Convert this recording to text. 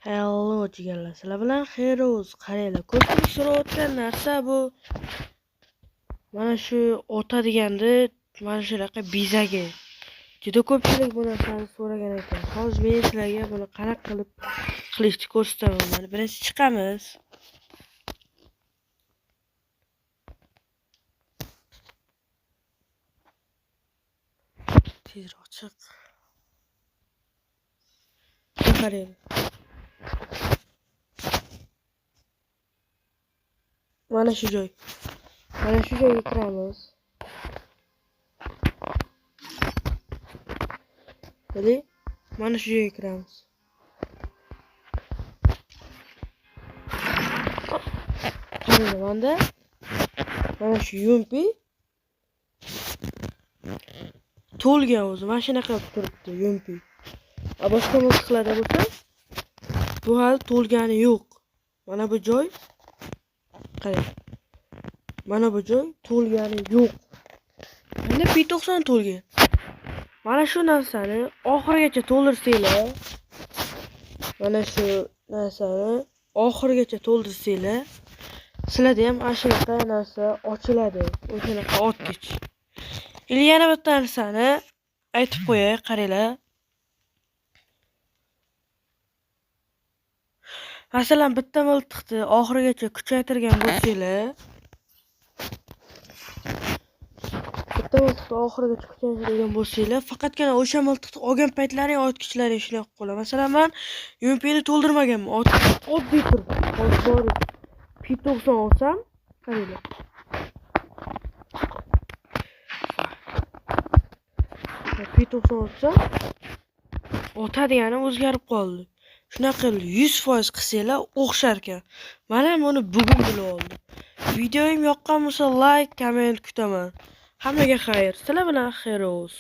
Hello jigarlar, sizlar bilan Xeroz. Qaranglar, ko'pchilik so'rayotgan narsa bu mana shu ota deganda mana shunaqa bezagi. Juda ko'pchilik bu narsani so'ragan ekan. Hozir men sizlarga buni qanaqa qilib qilishni ko'rsataman. Mana birinchi chiqamiz. Tezroq chiq. Qarang. Mana shu joy. Mana shu joyga kiramiz. Hadi, mana shu joyga kiramiz. Qarang, mana shu yumpi to'lgan o'zi. Mana shunaqa qilib turibdi yumpi. Boshqa miltiqlarda bo'lsa, bu hali to'lgani yo'q. Mana bu joy, qarang. Mana bu joy to'lgani yo'q. Mana P90 to'lgan. Mana shu narsani oxirigacha to'ldirsanglar, mana shu narsani oxirigacha to'ldirsanglar, sizlarda ham ana shunaqa narsa ochiladi. O'shanaqa otgich. Yana bitta narsani aytib qo'yay, qaranglar. Masalan, bitta miltiqni oxirigacha kuchaytirgan bo'lsanglar, faqatgina o'sha miltiqni olgan paytlaring otgichlaring shunaqa qoladi. Masalan, men yumpini to'ldirmaganman. Oddiy turibdi. Hozir P90 olsam, qaranglar. P90 olsam, otadiganim o'zgarib qoldi. Shunaqa 100% qilsanglar o'xshar ekan. Men ham uni bugun bilib oldim. Videoim yoqqan bo'lsa, like, komment kutaman. Hammaga xayr. Sizlar bilan Xeroz.